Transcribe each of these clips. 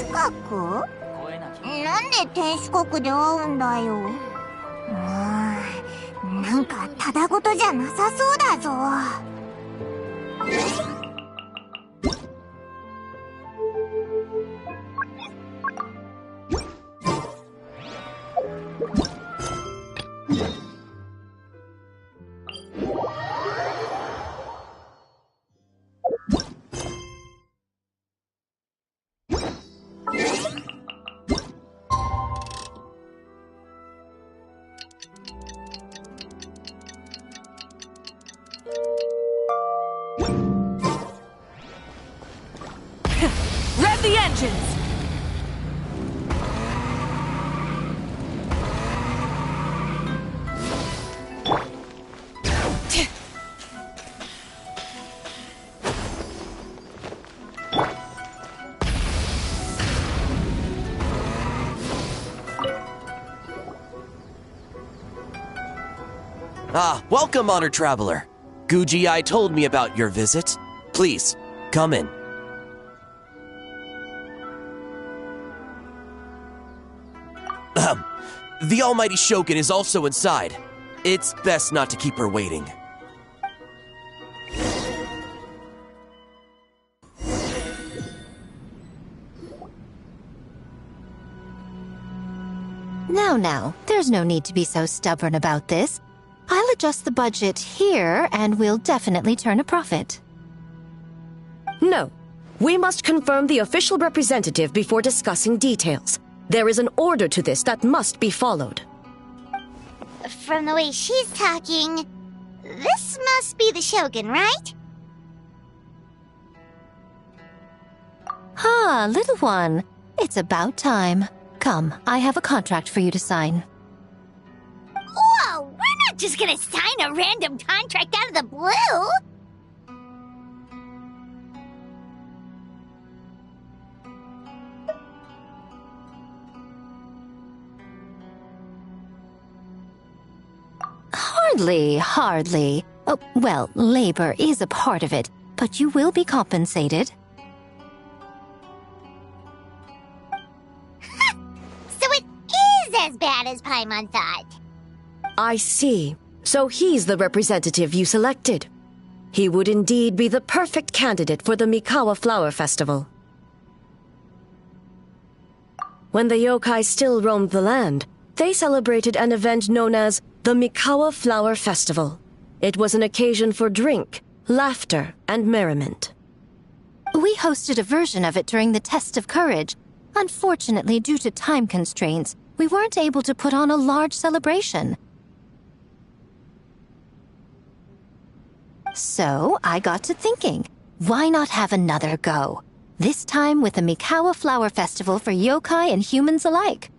四角？なんで天四角で会うんだよ。なんかただごとじゃなさそうだぞ。Rev the engines! Welcome, honored traveler. Guji told me about your visit. Please, come in. The almighty Shogun is also inside. It's best not to keep her waiting. Now, there's no need to be so stubborn about this. I'll adjust the budget here, and we'll definitely turn a profit. No. We must confirm the official representative before discussing details. There is an order to this that must be followed. From the way she's talking, this must be the Shogun, right? Little one. It's about time. Come, I have a contract for you to sign. Whoa! We're not just gonna sign a random contract out of the blue! Hardly. Oh, well, labor is a part of it, but you will be compensated. So it is as bad as Paimon thought. I see. So he's the representative you selected. He would indeed be the perfect candidate for the Mikawa Flower Festival. When the yokai still roamed the land, they celebrated an event known as the Mikawa Flower Festival. It was an occasion for drink, laughter, and merriment. We hosted a version of it during the Test of Courage. Unfortunately, due to time constraints, we weren't able to put on a large celebration. So, I got to thinking, why not have another go? This time with the Mikawa Flower Festival for yokai and humans alike.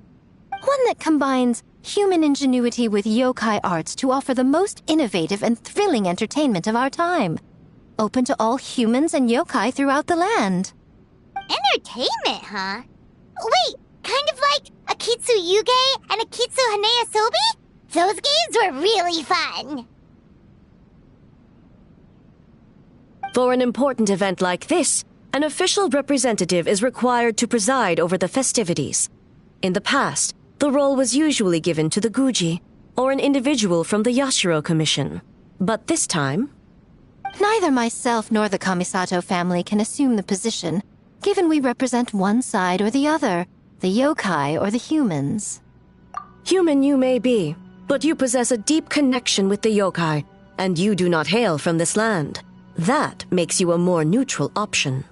One that combines human ingenuity with yokai arts to offer the most innovative and thrilling entertainment of our time. Open to all humans and yokai throughout the land. Entertainment, huh? Wait, kind of like a Kitsu Yuge and a Kitsu Hanea Sobi? Those games were really fun! For an important event like this, an official representative is required to preside over the festivities. In the past, the role was usually given to the Guji, or an individual from the Yashiro Commission. But this time... Neither myself nor the Kamisato family can assume the position, given we represent one side or the other, the yokai or the humans. Human you may be, but you possess a deep connection with the yokai, and you do not hail from this land. That makes you a more neutral option.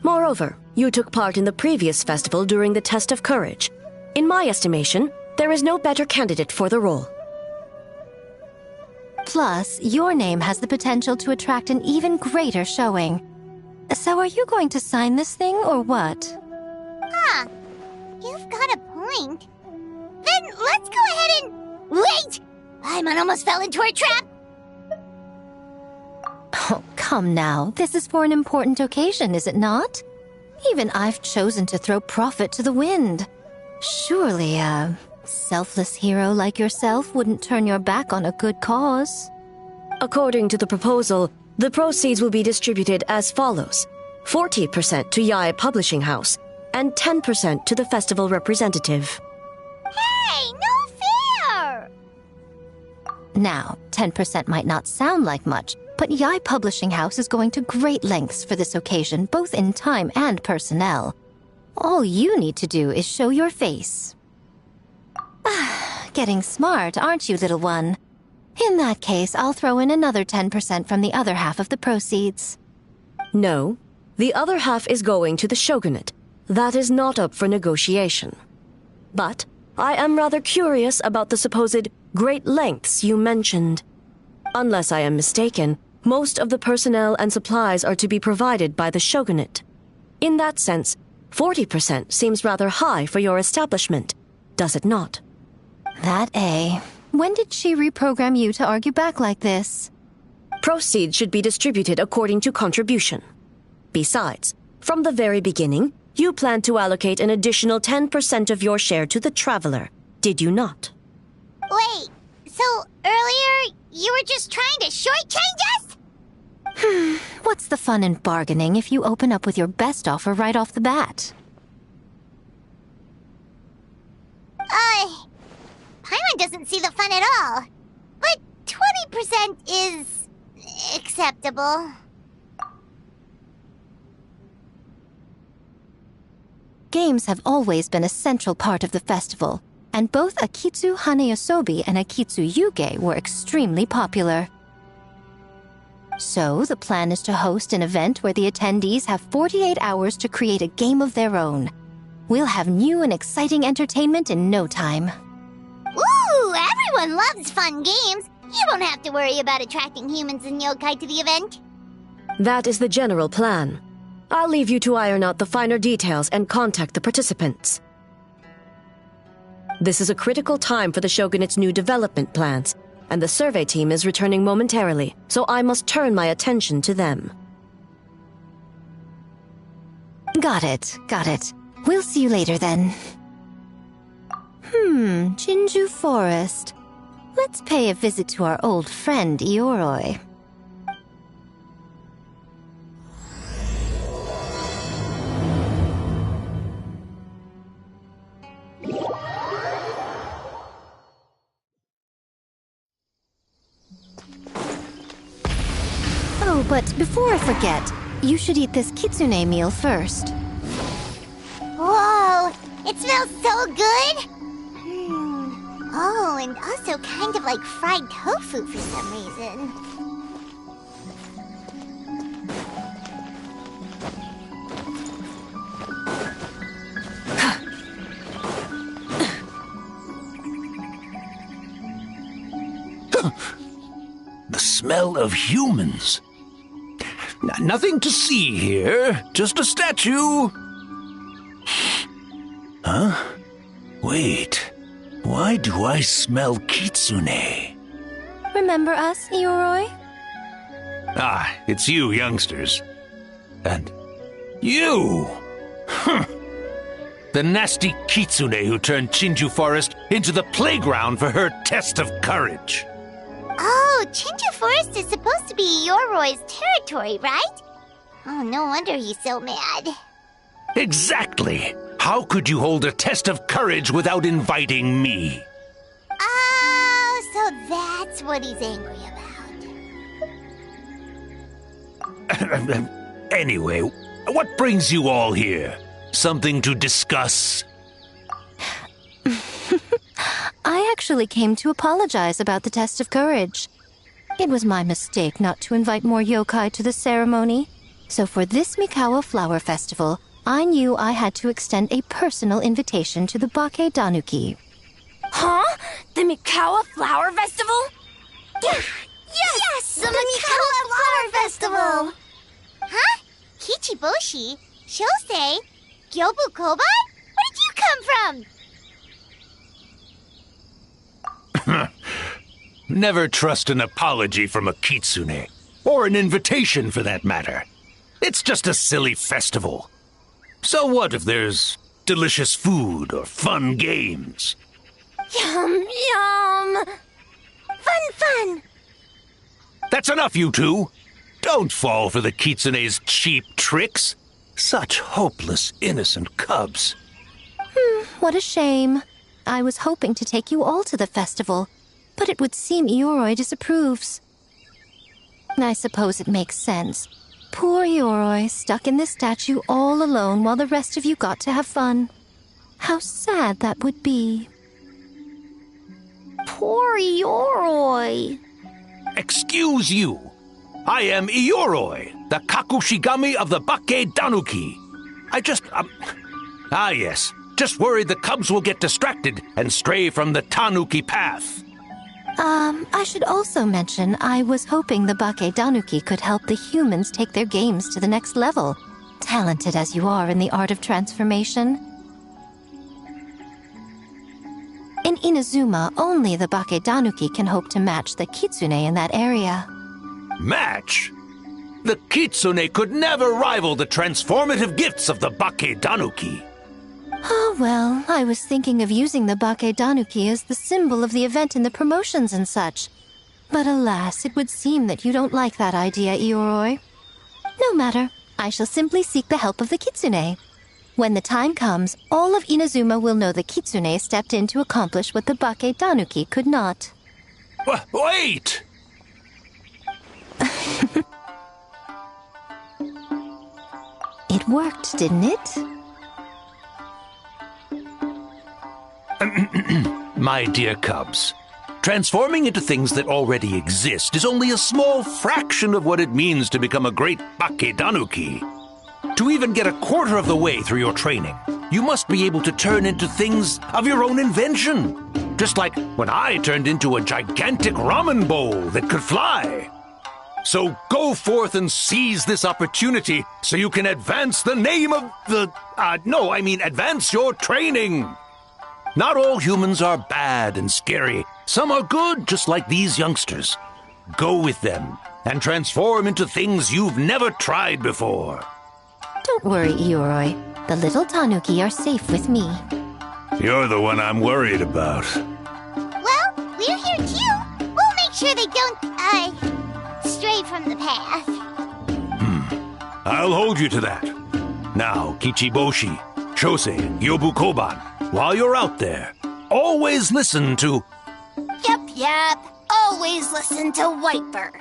Moreover, you took part in the previous festival during the Test of Courage. In my estimation, there is no better candidate for the role. Plus, your name has the potential to attract an even greater showing. So are you going to sign this thing, or what? Huh. You've got a point. Then let's go ahead and... Wait! Paimon almost fell into our trap! Oh, come now. This is for an important occasion, is it not? Even I've chosen to throw profit to the wind. Surely a selfless hero like yourself wouldn't turn your back on a good cause. According to the proposal, the proceeds will be distributed as follows. 40% to Yae Publishing House, and 10% to the festival representative. Hey, no fair! Now, 10% might not sound like much, but Yai Publishing House is going to great lengths for this occasion, both in time and personnel. All you need to do is show your face. Getting smart, aren't you, little one? In that case, I'll throw in another 10% from the other half of the proceeds. No, the other half is going to the shogunate. That is not up for negotiation. But I am rather curious about the supposed great lengths you mentioned. Unless I am mistaken, most of the personnel and supplies are to be provided by the shogunate. In that sense, 40% seems rather high for your establishment, does it not? That A. When did she reprogram you to argue back like this? Proceeds should be distributed according to contribution. Besides, from the very beginning, you planned to allocate an additional 10% of your share to the traveler, did you not? Wait, so earlier you were just trying to shortchange us? What's the fun in bargaining if you open up with your best offer right off the bat? Paimon doesn't see the fun at all. But 20% is acceptable. Games have always been a central part of the festival, and both Akitsu Haneyosobi and Akitsu Yuge were extremely popular. So, the plan is to host an event where the attendees have 48 hours to create a game of their own. We'll have new and exciting entertainment in no time. Ooh, everyone loves fun games. You won't have to worry about attracting humans and yokai to the event. That is the general plan. I'll leave you to iron out the finer details and contact the participants. This is a critical time for the Shogunate's new development plans, and the survey team is returning momentarily, so I must turn my attention to them. Got it. We'll see you later then. Jinju Forest. Let's pay a visit to our old friend Ioroi. Oh, but before I forget, you should eat this kitsune meal first. Whoa, it smells so good! Oh, and also kind of like fried tofu for some reason. The smell of humans. Nothing to see here, just a statue. Huh? Wait, why do I smell kitsune? Remember us, Ioroi? Ah, it's you youngsters. And you! The nasty kitsune who turned Chinju Forest into the playground for her test of courage. Oh, Chinju Forest is supposed to be Yoroi's territory, right? Oh, no wonder he's so mad. Exactly! How could you hold a test of courage without inviting me? Oh, so that's what he's angry about. Anyway, what brings you all here? Something to discuss? I actually came to apologize about the test of courage. It was my mistake not to invite more yokai to the ceremony. So for this Mikawa Flower Festival, I knew I had to extend a personal invitation to the Bake Danuki. Huh? The Mikawa Flower Festival? Yes! The Mikawa Flower Festival! Huh? Kichiboshi? Shosei? Gyobu Kobai? Where did you come from? Never trust an apology from a kitsune, or an invitation for that matter. It's just a silly festival. So what if there's delicious food or fun games? Yum, yum! Fun! That's enough, you two! Don't fall for the kitsune's cheap tricks. Such hopeless, innocent cubs. What a shame. I was hoping to take you all to the festival, but it would seem Ioroi disapproves. I suppose it makes sense. Poor Ioroi, stuck in this statue all alone while the rest of you got to have fun. How sad that would be. Poor Ioroi. Excuse you. I am Ioroi, the Kakushigami of the Bake Danuki. Yes. Just worried the cubs will get distracted and stray from the Tanuki path. I should also mention I was hoping the Bake Danuki could help the humans take their games to the next level, talented as you are in the art of transformation. In Inazuma, only the Bake Danuki can hope to match the Kitsune in that area. Match? The Kitsune could never rival the transformative gifts of the Bake Danuki. Oh, well, I was thinking of using the Bake Danuki as the symbol of the event in the promotions and such. But alas, it would seem that you don't like that idea, Ioroi. No matter, I shall simply seek the help of the Kitsune. When the time comes, all of Inazuma will know the Kitsune stepped in to accomplish what the Bake Danuki could not. Wait! It worked, didn't it? My dear cubs, transforming into things that already exist is only a small fraction of what it means to become a great Bake Danuki. To even get a quarter of the way through your training, you must be able to turn into things of your own invention. Just like when I turned into a gigantic ramen bowl that could fly. So go forth and seize this opportunity so you can advance the name of the... advance your training. Not all humans are bad and scary. Some are good, just like these youngsters. Go with them and transform into things you've never tried before. Don't worry, Ioroi. The little Tanuki are safe with me. You're the one I'm worried about. Well, we're here too. We'll make sure they don't, stray from the path. I'll hold you to that. Now, Kichiboshi, Shosei, Yobu Koban, while you're out there, always listen to... Yep. Always listen to Wiper.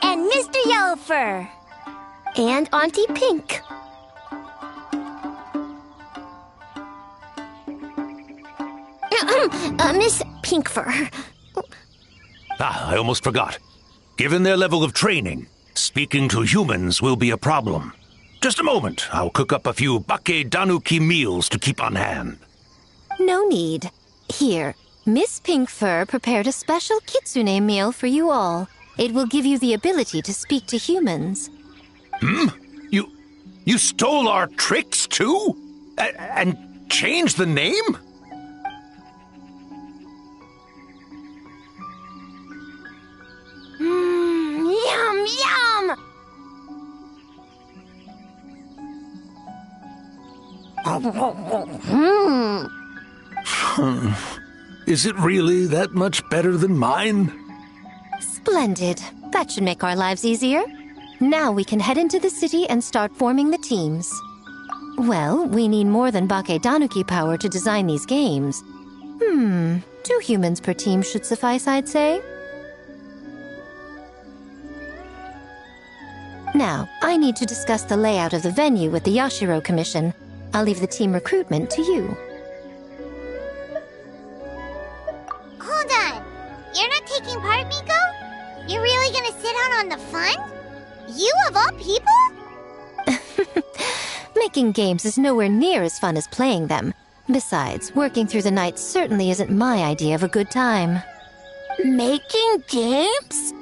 And Mr. Yellowfur. And Auntie Pink. Miss Pinkfur. I almost forgot. Given their level of training, speaking to humans will be a problem. Just a moment, I'll cook up a few Bake Danuki meals to keep on hand. No need. Here, Miss Pinkfur prepared a special Kitsune meal for you all. It will give you the ability to speak to humans. You stole our tricks too? And changed the name? Yum! Is it really that much better than mine? Splendid. That should make our lives easier. Now we can head into the city and start forming the teams. Well, we need more than Bake Danuki power to design these games. 2 humans per team should suffice, I'd say. Now, I need to discuss the layout of the venue with the Yashiro Commission. I'll leave the team recruitment to you. Hold on. You're not taking part, Miko? You're really gonna sit out on the fun? You of all people? Making games is nowhere near as fun as playing them. Besides, working through the night certainly isn't my idea of a good time. Making games?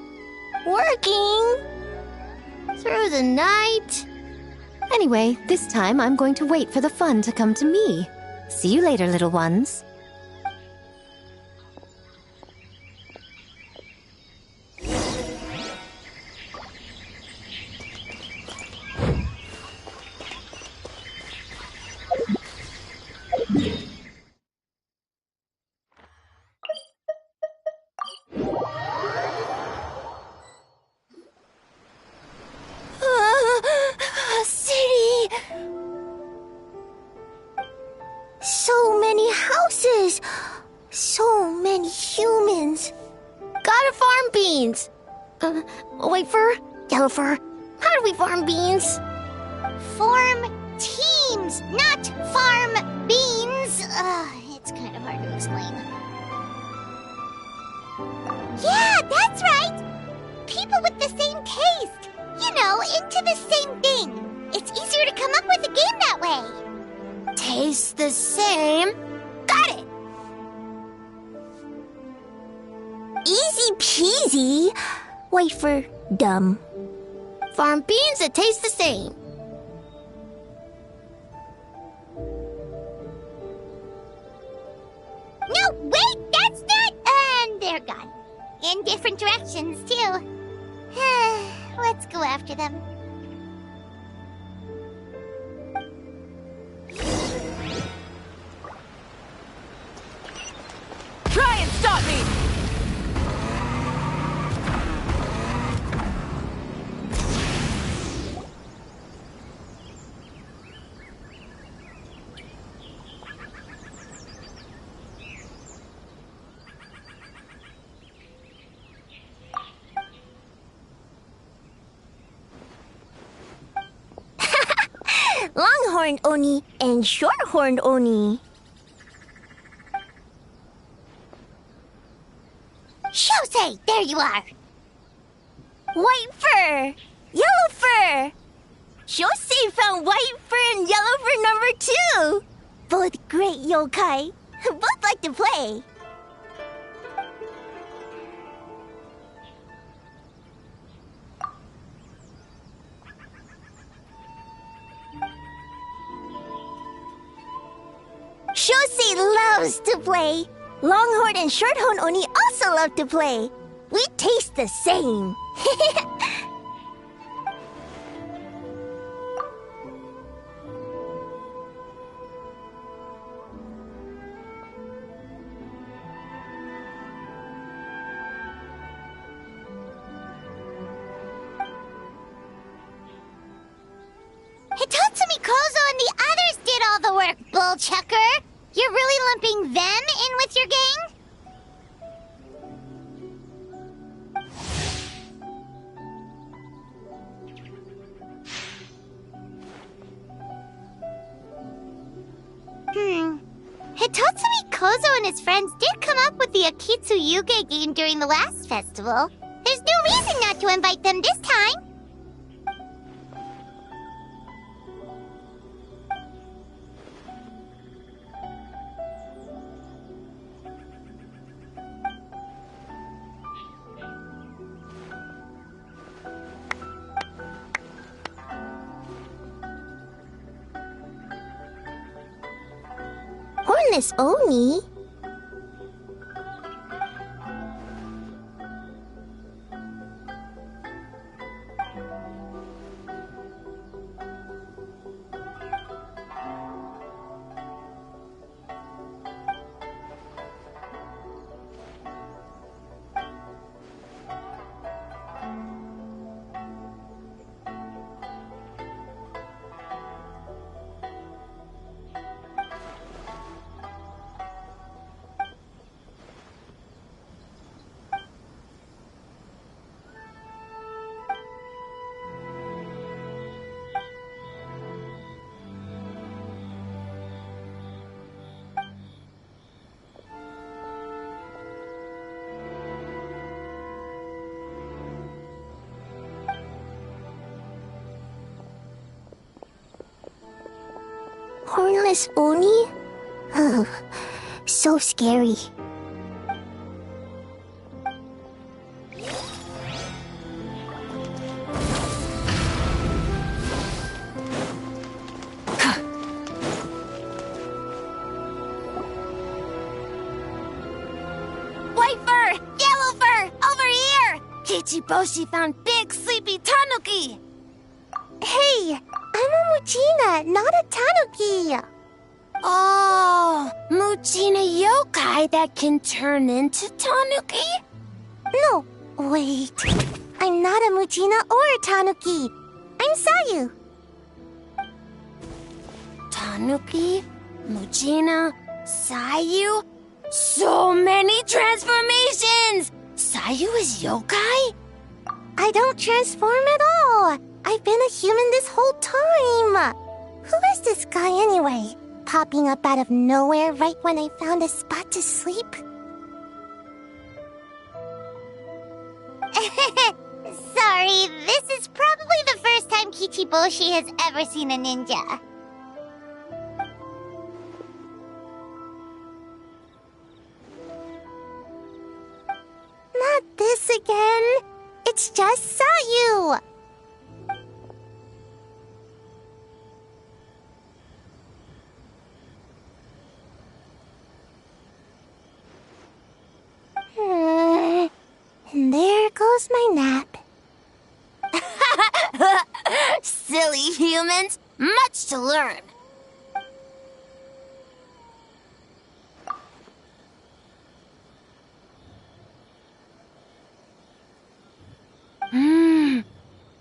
Working? Through the night? Anyway, this time I'm going to wait for the fun to come to me. See you later, little ones. and humans. Gotta farm beans. White fur, yellow fur. How do we farm beans? Farm teams, not farm beans. It's kind of hard to explain. Yeah, that's right. People with the same taste. You know, into the same thing. It's easier to come up with a game that way. Taste the same? Got it! Easy peasy. Wait for dumb. Farm beans that taste the same. No, wait, that's not... And they're gone. In different directions, too. Let's go after them. Try and stop me! Longhorned Oni and Shorthorned Oni. Shosei, there you are! White fur! Yellow fur! Shosei found white fur and yellow fur number 2! Both great yokai. Both like to play. Shosei loves to play. Longhorn and Shorthorn Oni also love to play. We taste the same. Hitotsumi Kozo and the others did all the work, Bullchucker. You're really lumping them in with your gang? Hitotsumi Kozo and his friends did come up with the Akitsu Yuge game during the last festival. There's no reason not to invite them this time. Hornless Oni? Hornless Oni? Oh, so scary. White fur! Yellow fur! Over here! Kichiboshi found big sleepy tanuki! Hey, I'm a Muchina, not a Tanuki. Oh, Muchina yokai that can turn into tanuki? No, wait. I'm not a Muchina or a Tanuki. I'm Sayu. Tanuki? Muchina? Sayu? So many transformations! Sayu is yokai? I don't transform at all. I've been a human this whole time. Who is this guy anyway? Popping up out of nowhere right when I found a spot to sleep? Sorry, this is probably the first time Kichiboshi has ever seen a ninja. Not this again. It's just Sayu. And there goes my nap. Silly humans, much to learn.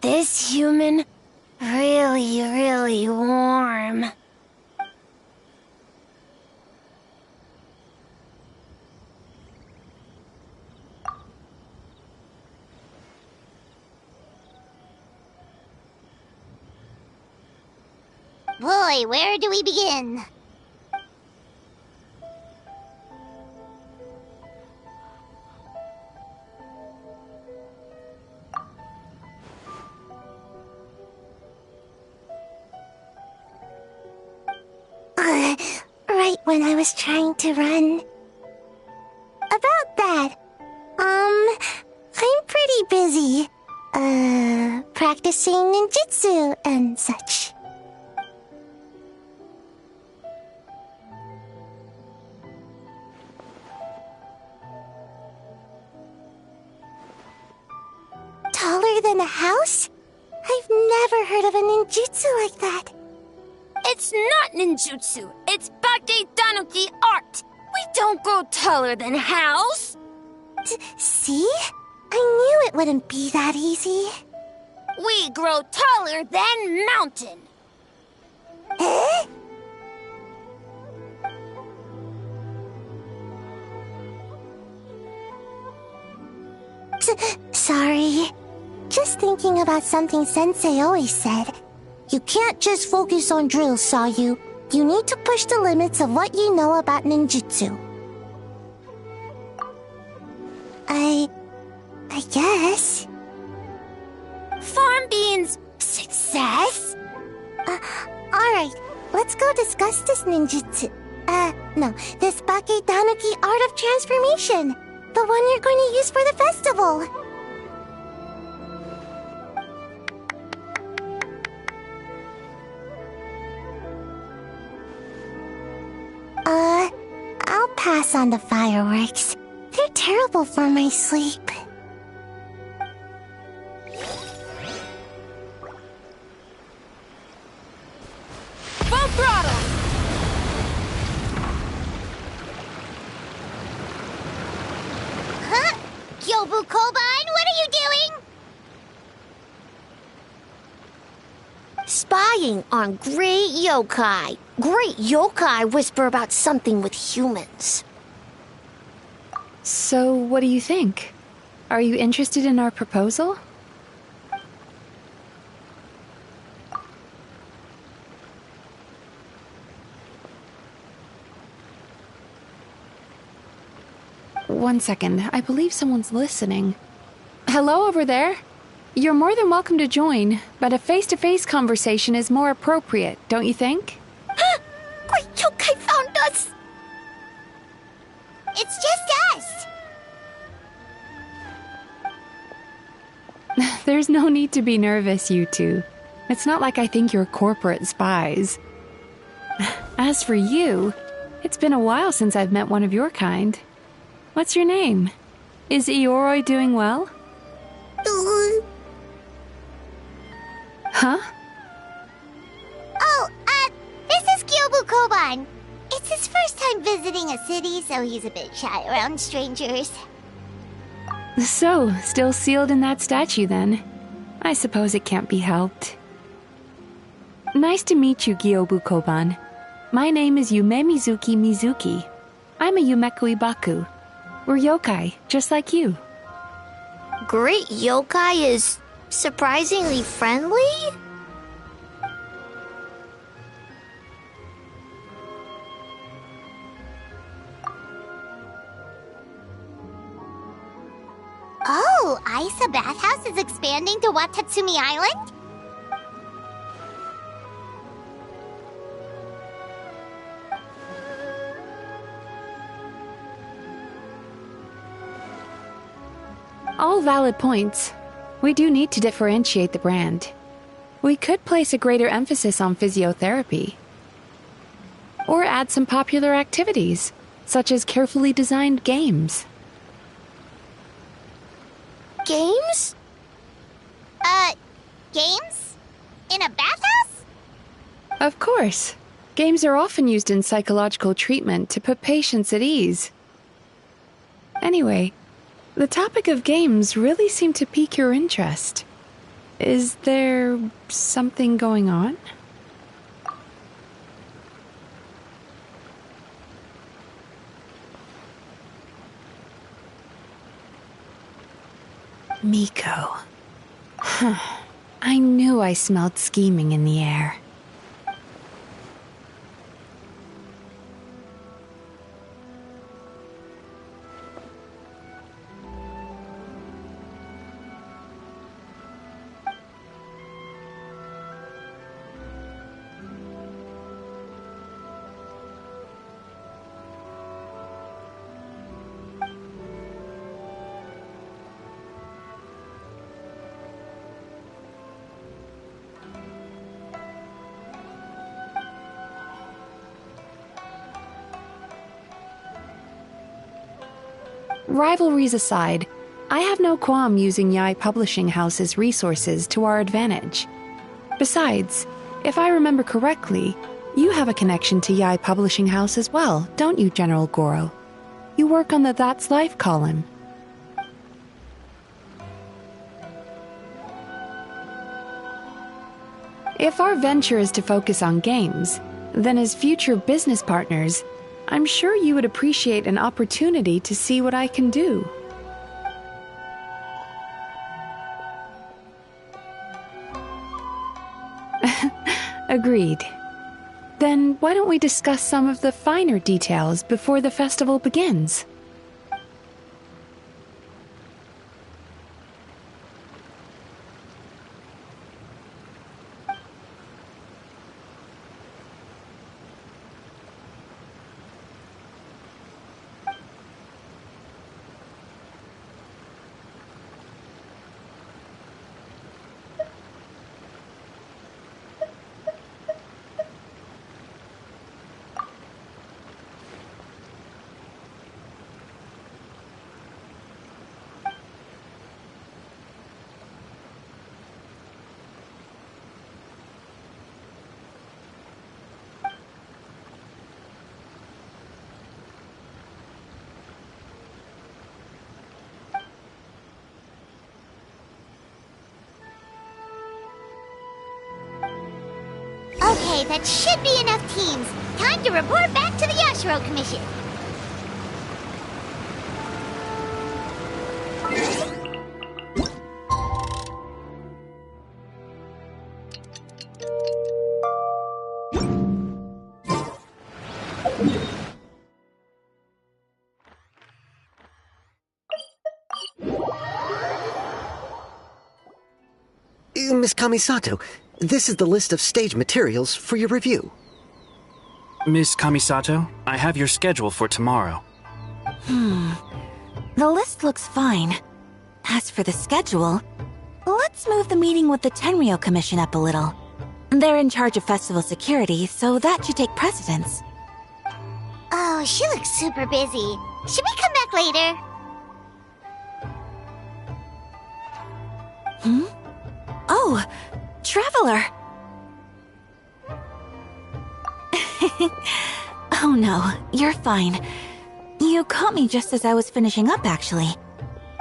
This human, really warm. Boy, where do we begin? Right when I was trying to run. About that, I'm pretty busy. Practicing ninjutsu and such. Taller than a house? I've never heard of a ninjutsu like that. It's not ninjutsu, it's Bakedanuki art. We don't grow taller than house. See? I knew it wouldn't be that easy. We grow taller than mountain. Eh? Sorry. Just thinking about something Sensei always said. You can't just focus on drills, Sayu. You need to push the limits of what you know about ninjutsu. I guess. Farm beans, success? Alright, let's go discuss this ninjutsu. No, this Bakedanuki art of transformation. The one you're going to use for the festival. I'll pass on the fireworks. They're terrible for my sleep. Full throttle! Huh? Gyobu Koban, what are you doing? Spying on great yokai. Great yokai whisper about something with humans. So, what do you think? Are you interested in our proposal? One second, I believe someone's listening. Hello over there? You're more than welcome to join, but a face-to-face conversation is more appropriate, don't you think? Great yokai found us! It's just us! There's no need to be nervous, you two. It's not like I think you're corporate spies. As for you, it's been a while since I've met one of your kind. What's your name? Is Ioroi doing well? Huh? Oh, this is Gyobu Koban. It's his first time visiting a city, so he's a bit shy around strangers. So, still sealed in that statue then. I suppose it can't be helped. Nice to meet you, Gyobu Koban. My name is Yume Mizuki Mizuki. I'm a Yumeku Ibaku. We're yokai, just like you. Great yokai is surprisingly friendly? Oh, Isa Bathhouse is expanding to Watatsumi Island? All valid points. We do need to differentiate the brand. We could place a greater emphasis on physiotherapy. Or add some popular activities, such as carefully designed games. Games? Games? In a bathhouse? Of course. Games are often used in psychological treatment to put patients at ease. Anyway, the topic of games really seemed to pique your interest. Is there something going on? Miko. Huh. I knew I smelled scheming in the air. Rivalries aside, I have no qualm using Yai Publishing House's resources to our advantage. Besides, if I remember correctly, you have a connection to Yai Publishing House as well, don't you, General Goro? You work on the That's Life column. If our venture is to focus on games, then as future business partners, I'm sure you would appreciate an opportunity to see what I can do. Agreed. Then why don't we discuss some of the finer details before the festival begins? Okay, that should be enough teams. Time to report back to the Yashiro Commission. Miss Kamisato, this is the list of stage materials for your review. Miss Kamisato, I have your schedule for tomorrow. The list looks fine. As for the schedule, let's move the meeting with the Tenryo Commission up a little. They're in charge of festival security, so that should take precedence. Oh, she looks super busy. Should we come back later? Oh, Traveler! Oh no, you're fine. You caught me just as I was finishing up, actually.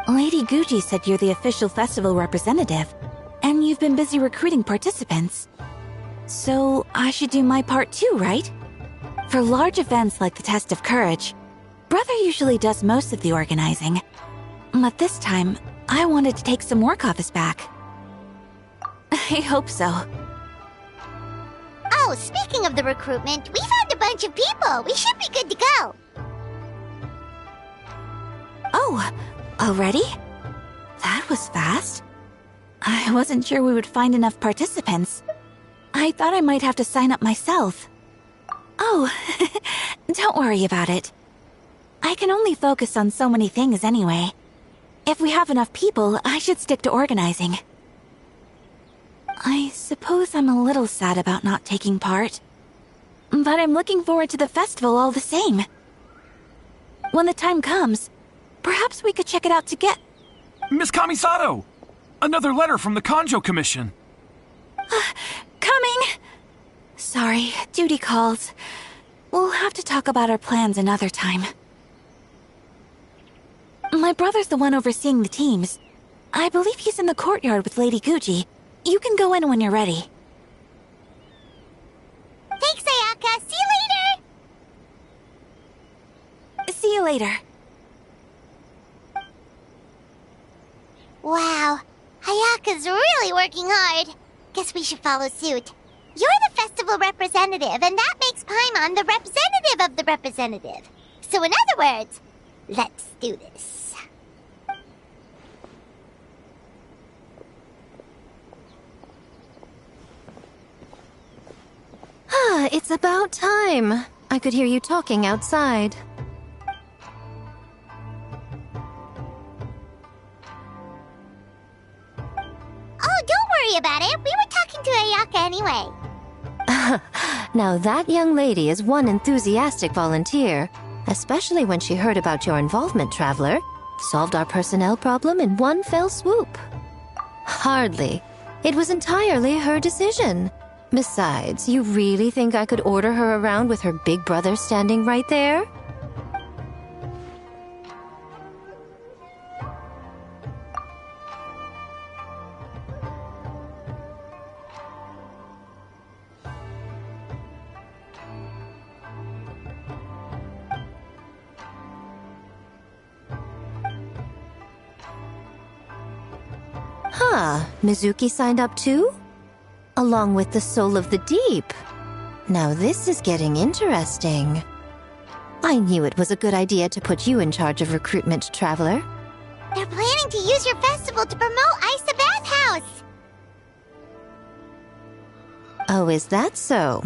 Lady Guji said you're the official festival representative, and you've been busy recruiting participants. So I should do my part too, right? For large events like the Test of Courage, Brother usually does most of the organizing. But this time, I wanted to take some work off his back. I hope so. Oh, speaking of the recruitment, we found a bunch of people. We should be good to go. Oh, already? That was fast. I wasn't sure we would find enough participants. I thought I might have to sign up myself. Oh, don't worry about it. I can only focus on so many things anyway. If we have enough people, I should stick to organizing. I suppose I'm a little sad about not taking part. But I'm looking forward to the festival all the same. When the time comes, perhaps we could check it out together. Miss Kamisato! Another letter from the Kanjo Commission. Coming! Sorry, duty calls. We'll have to talk about our plans another time. My brother's the one overseeing the teams. I believe he's in the courtyard with Lady Guji. You can go in when you're ready. Thanks, Ayaka. See you later. See you later. Wow, Ayaka's really working hard. Guess we should follow suit. You're the festival representative, and that makes Paimon the representative of the representative. So in other words, let's do this. It's about time. I could hear you talking outside. Oh, don't worry about it. We were talking to Ayaka anyway. Now that young lady is one enthusiastic volunteer, especially when she heard about your involvement, Traveler. Solved our personnel problem in one fell swoop. Hardly. It was entirely her decision. Besides, you really think I could order her around with her big brother standing right there? Huh, Mizuki signed up too? Along with the Soul of the Deep. Now this is getting interesting. I knew it was a good idea to put you in charge of recruitment, Traveler. They're planning to use your festival to promote Isa Bathhouse. Oh, is that so?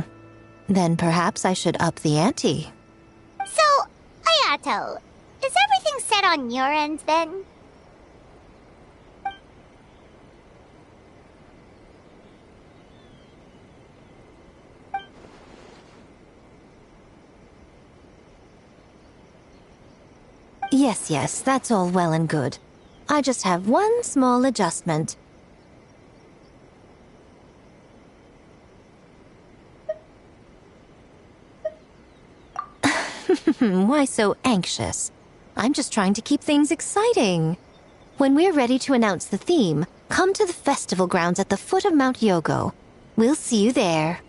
Then perhaps I should up the ante. So, Ayato, is everything set on your end then? Yes, that's all well and good. I just have one small adjustment. Why so anxious? I'm just trying to keep things exciting. When we're ready to announce the theme, come to the festival grounds at the foot of Mount Yogo. We'll see you there.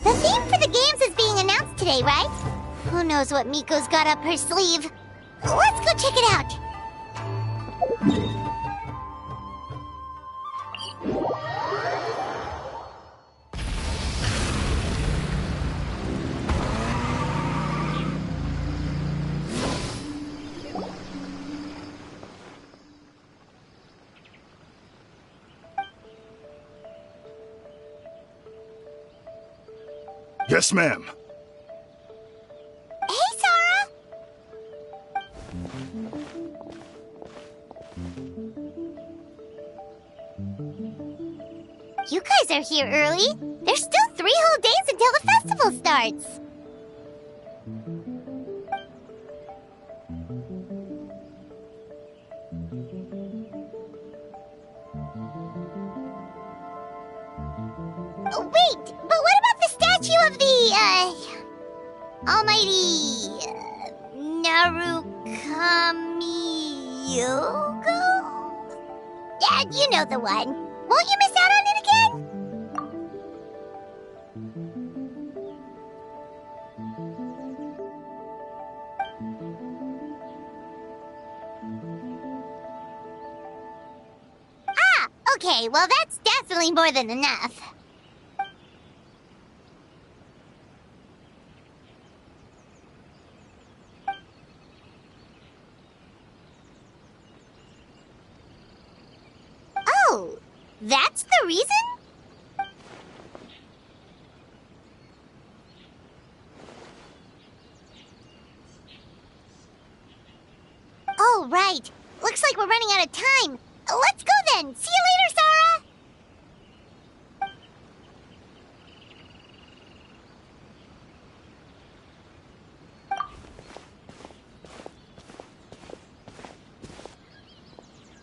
The theme for the games is being announced today, right? Who knows what Miko's got up her sleeve? Let's go check it out. Yes, ma'am. Hey, Sora! You guys are here early. There's still 3 whole days until the festival starts. Oh, wait, but what about the statue of the, almighty, Narukami-yogo? Yeah, you know the one. Won't you miss out on it again? Ah, okay, well that's definitely more than enough. Oh, that's the reason? Oh, right. Looks like we're running out of time. Let's go then. See you later, Sarah.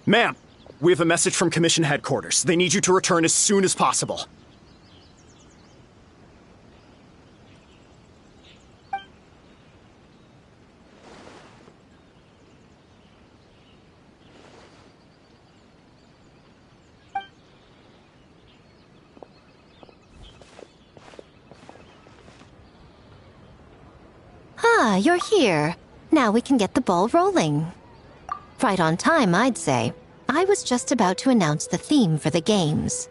Ma'am, we have a message from Commission Headquarters. They need you to return as soon as possible. Ah, you're here. Now we can get the ball rolling. Right on time, I'd say. I was just about to announce the theme for the games.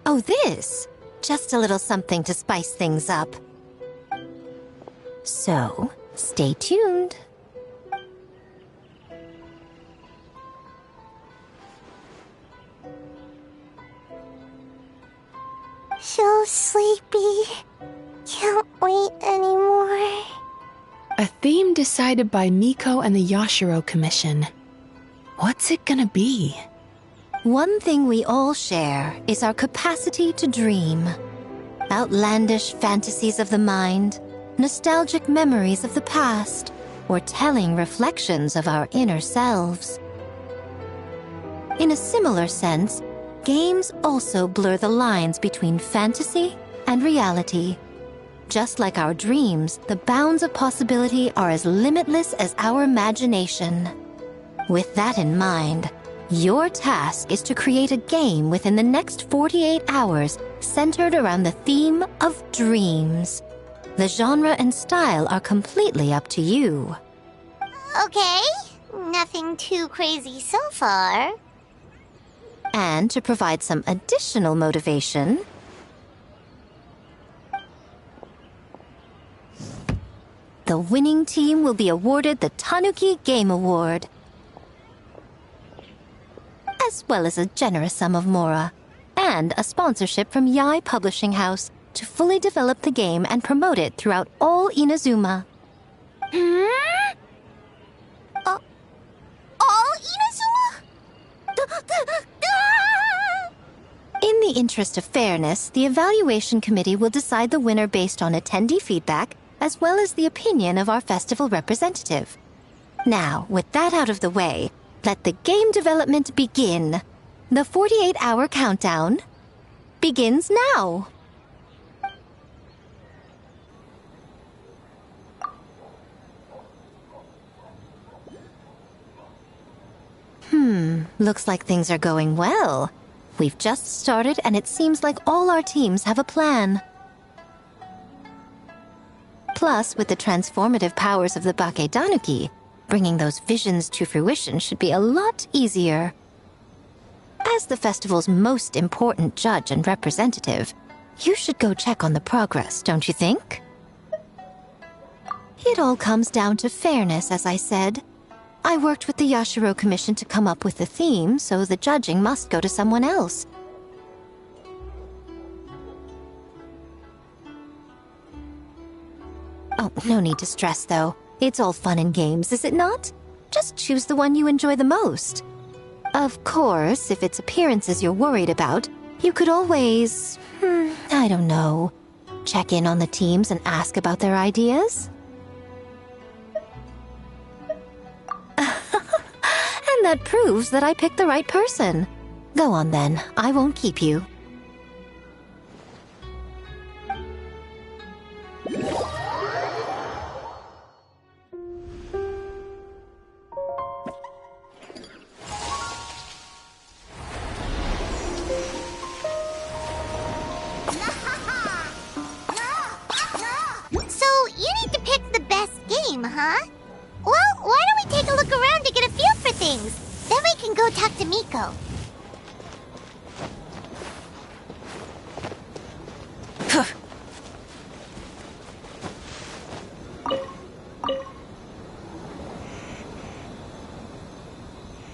Oh, this? Just a little something to spice things up. So, stay tuned. So sleepy. Can't wait anymore. A theme decided by Miko and the Yashiro Commission. What's it gonna be? One thing we all share is our capacity to dream. Outlandish fantasies of the mind, nostalgic memories of the past, or telling reflections of our inner selves. In a similar sense, games also blur the lines between fantasy and reality. Just like our dreams, the bounds of possibility are as limitless as our imagination. With that in mind, your task is to create a game within the next 48 hours centered around the theme of dreams. The genre and style are completely up to you. Okay, nothing too crazy so far. And to provide some additional motivation, the winning team will be awarded the Tanuki Game Award, as well as a generous sum of mora, and a sponsorship from Yai Publishing House to fully develop the game and promote it throughout all Inazuma. All Inazuma? In the interest of fairness, the evaluation committee will decide the winner based on attendee feedback, as well as the opinion of our festival representative. Now, with that out of the way, let the game development begin. The 48-hour countdown begins now. Looks like things are going well. We've just started and it seems like all our teams have a plan. Plus, with the transformative powers of the Bakedanuki, bringing those visions to fruition should be a lot easier. As the festival's most important judge and representative, you should go check on the progress, don't you think? It all comes down to fairness, as I said. I worked with the Yashiro Commission to come up with the theme, so the judging must go to someone else. Oh, no need to stress, though. It's all fun and games, is it not? Just choose the one you enjoy the most. Of course, if it's appearances you're worried about, you could always, I don't know, check in on the teams and ask about their ideas. And that proves that I picked the right person. Go on then, I won't keep you. So, you need to pick the best game, huh? Well, why don't we take a look around to get a feel for things? Then we can go talk to Miko.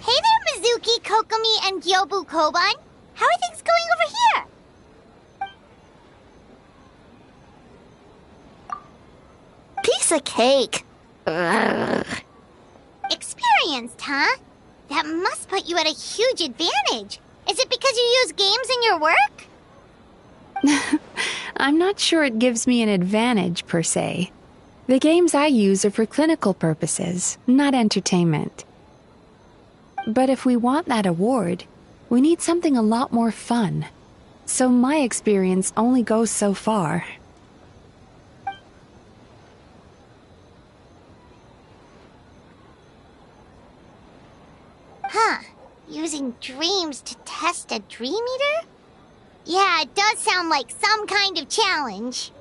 Hey there, Mizuki, Kokomi, and Gyobu Koban. How are things going over here? Piece of cake. Ugh. Experienced, huh? That must put you at a huge advantage. Is it because you use games in your work? I'm not sure it gives me an advantage, per se. The games I use are for clinical purposes, not entertainment. But if we want that award, we need something a lot more fun. So my experience only goes so far. Huh. Using dreams to test a dream eater? Yeah, it does sound like some kind of challenge.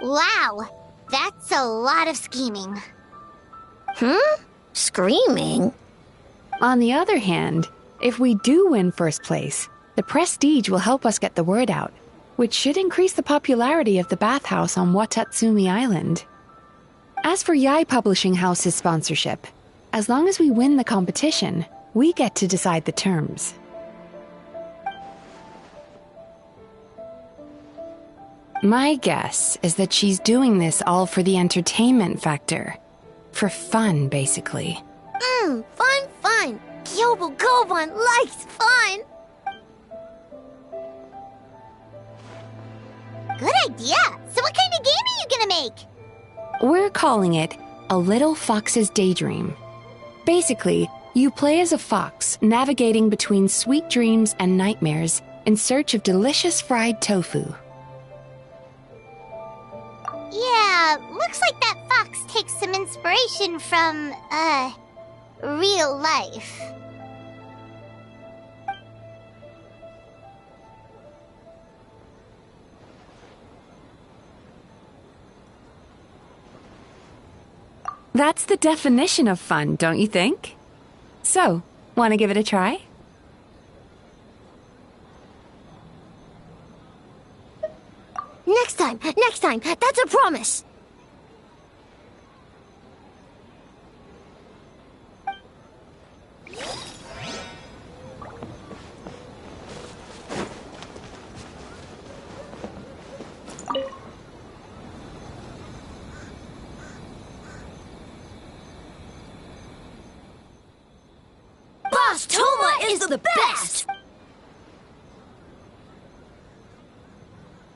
Wow, that's a lot of scheming. Screaming? On the other hand, if we do win first place, the prestige will help us get the word out, which should increase the popularity of the bathhouse on Watatsumi Island. As for Yai Publishing House's sponsorship, as long as we win the competition, we get to decide the terms. My guess is that she's doing this all for the entertainment factor. For fun, basically. Fun. Gyobu Koban likes fun. Good idea. So what kind of game are you gonna make? We're calling it A Little Fox's Daydream. Basically, you play as a fox navigating between sweet dreams and nightmares in search of delicious fried tofu. Yeah, looks like that fox takes some inspiration from, real life. That's the definition of fun, don't you think? So, want to give it a try? Next time. That's a promise. Boss Toma is the best!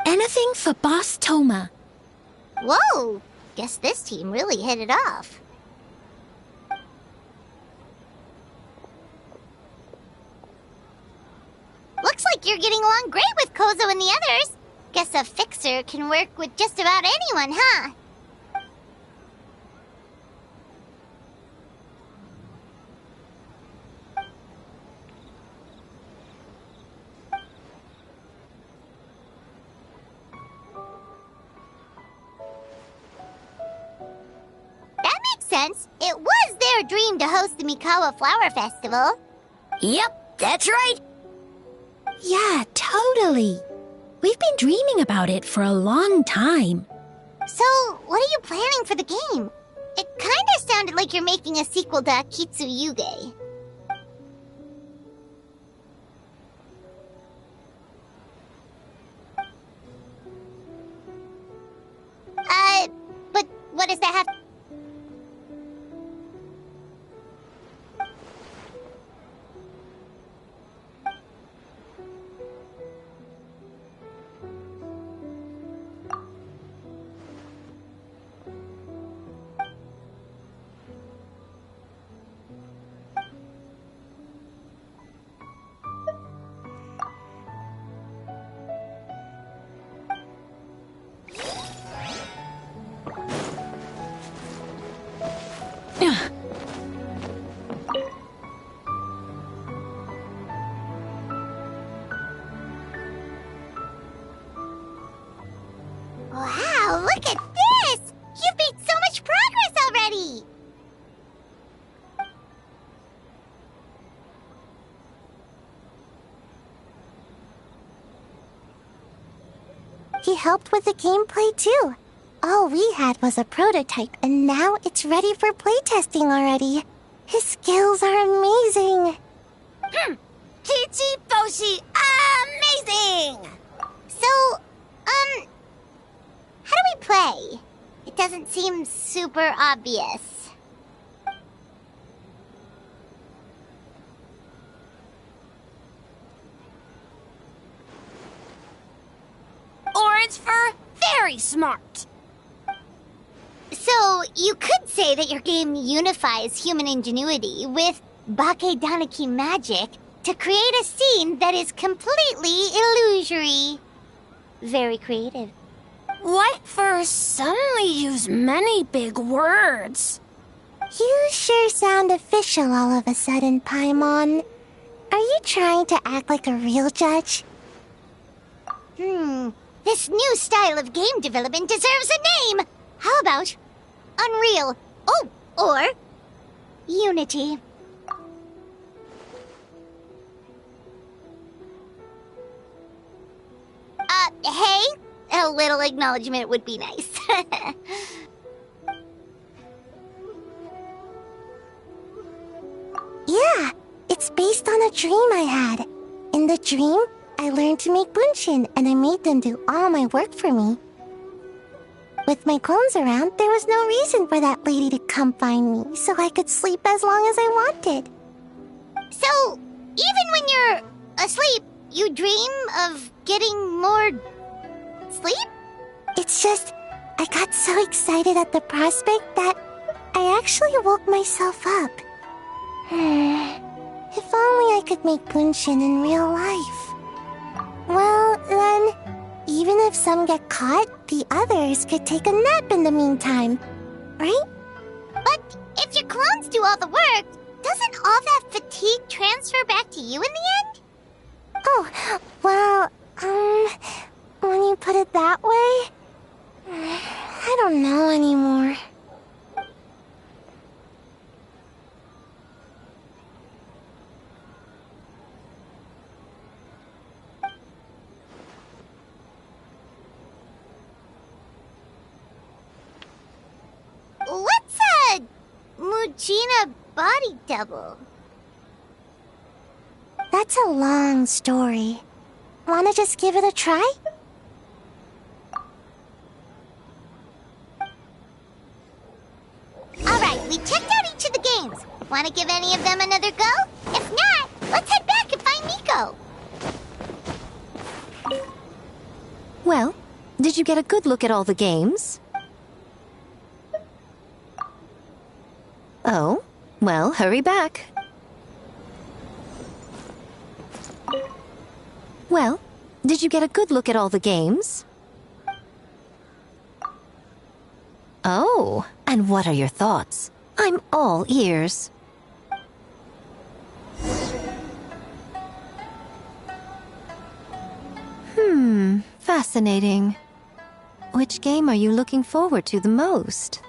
Anything for Boss Toma. Whoa! Guess this team really hit it off. Looks like you're getting along great with Kozo and the others. Guess a fixer can work with just about anyone, huh? Sense. It was their dream to host the Mikawa Flower Festival. Yep, that's right. Yeah, totally. We've been dreaming about it for a long time. So, what are you planning for the game? It kinda sounded like you're making a sequel to Akitsu Yuge. what does that have? Wow, look at this! You've made so much progress already! He helped with the gameplay too. All we had was a prototype, and now it's ready for playtesting already. His skills are amazing. Kichi Boshi, amazing! So, how do we play? It doesn't seem super obvious. Orange fur, very smart. So, you could say that your game unifies human ingenuity with Bakedaniki magic to create a scene that is completely illusory. Very creative. White fur suddenly use many big words. You sure sound official all of a sudden, Paimon. Are you trying to act like a real judge? This new style of game development deserves a name! How about Unreal? Oh, or Unity. Hey? A little acknowledgement would be nice. Yeah, it's based on a dream I had. In the dream, I learned to make bunshin, and I made them do all my work for me. With my clones around, there was no reason for that lady to come find me, so I could sleep as long as I wanted. So, even when you're asleep, you dream of getting more sleep? It's just, I got so excited at the prospect that I actually woke myself up. If only I could make bunshin in real life. Well, then, even if some get caught, the others could take a nap in the meantime, right? But if your clones do all the work, doesn't all that fatigue transfer back to you in the end? Oh, well, when you put it that way, I don't know anymore. What's a Mujina body double? That's a long story. Wanna just give it a try? Alright, we checked out each of the games. Wanna give any of them another go? If not, let's head back and find Miko. Well, did you get a good look at all the games? Oh, well, hurry back. Well, did you get a good look at all the games? Oh, and what are your thoughts? I'm all ears. Fascinating. Which game are you looking forward to the most?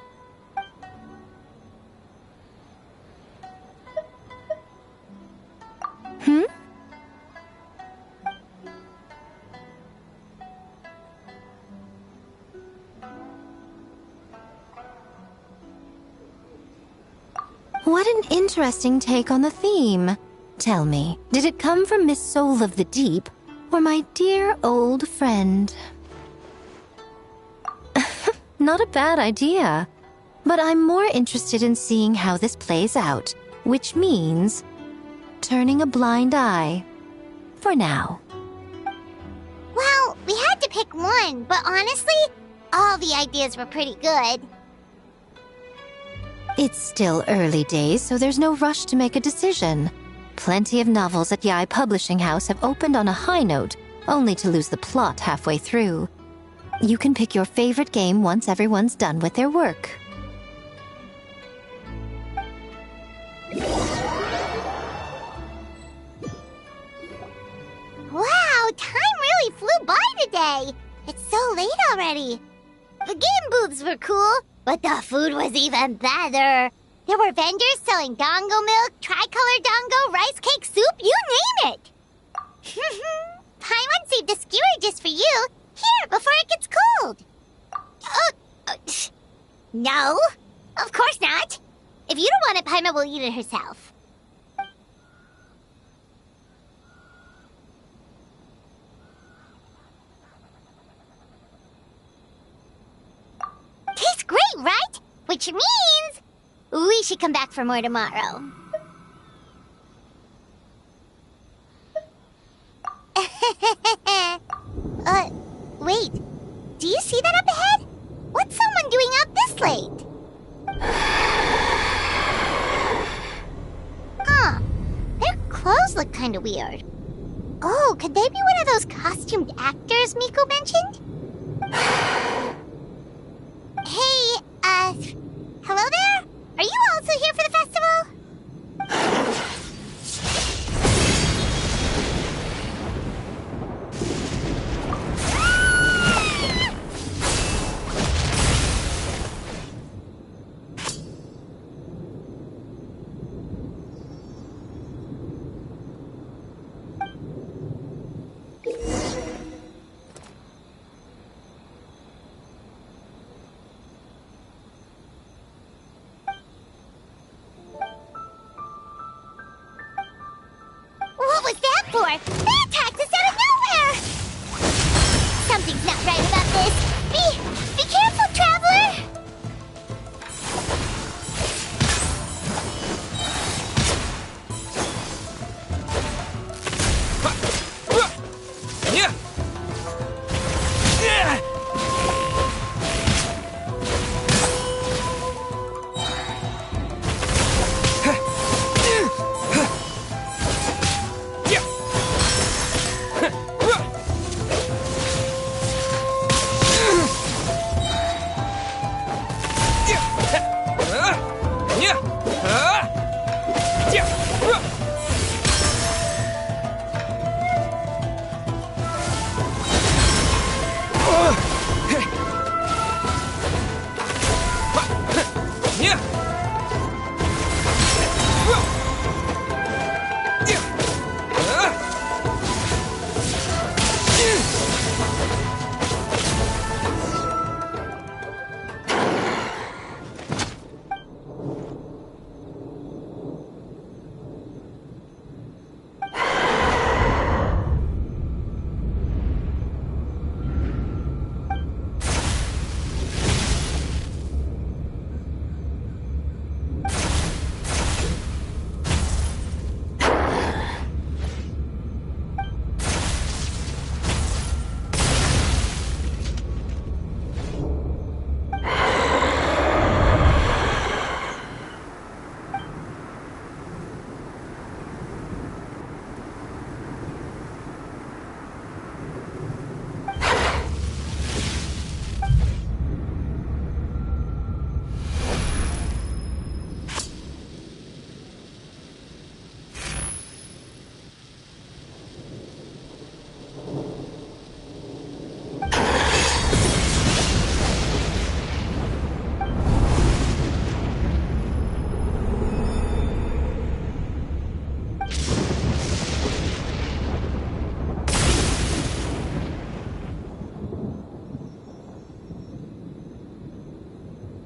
What an interesting take on the theme. Tell me, did it come from Miss Soul of the Deep, or my dear old friend? Not a bad idea. But I'm more interested in seeing how this plays out, which means turning a blind eye. For now. Well, we had to pick one, but honestly, all the ideas were pretty good. It's still early days, so there's no rush to make a decision. Plenty of novels at Yai Publishing House have opened on a high note, only to lose the plot halfway through. You can pick your favorite game once everyone's done with their work. Wow, time really flew by today. It's so late already. The game booths were cool, but the food was even better. There were vendors selling dango milk, tricolor dango, rice cake soup, you name it. Paimon saved a skewer just for you. Here, before it gets cold. No, of course not. If you don't want it, Paimon will eat it herself. Tastes great, right? Which means we should come back for more tomorrow. Wait. Do you see that up ahead? What's someone doing up this late? Huh. Their clothes look kinda weird. Oh, could they be one of those costumed actors Miko mentioned? Hey, hello there? Are you also here for the festival? What was that for? They attacked us out of nowhere! Something's not right about this. Be careful, Traveler!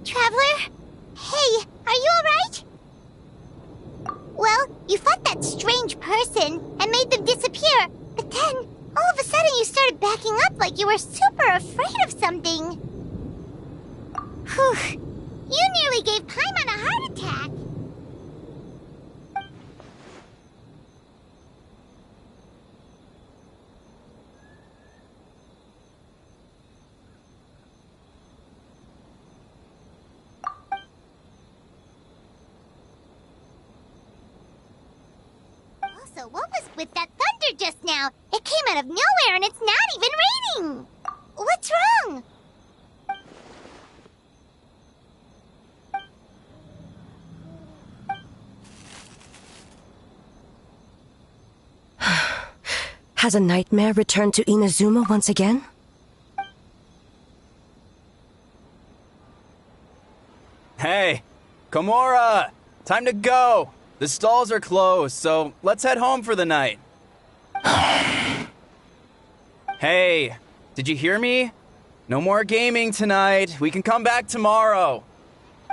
Traveler? Hey, are you alright? Well, you fought that strange person and made them disappear, but then, all of a sudden you started backing up like you were super afraid of something. Whew. You nearly gave Paimon a heart attack. Also, what was with that thunder just now? It came out of nowhere and it's not even raining. What's wrong? Has a nightmare returned to Inazuma once again? Hey, Komura! Time to go! The stalls are closed, so let's head home for the night. Hey, did you hear me? No more gaming tonight. We can come back tomorrow.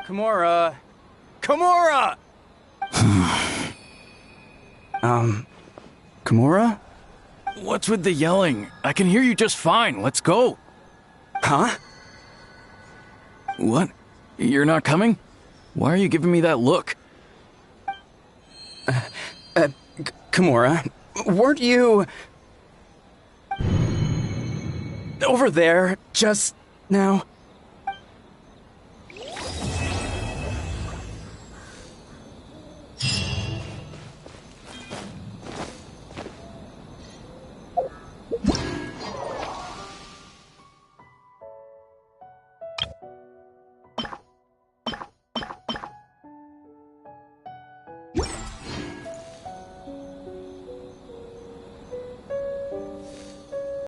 Komura. Komura! Komura? What's with the yelling? I can hear you just fine. Let's go. Huh? What? You're not coming? Why are you giving me that look? Komura, weren't you over there just now?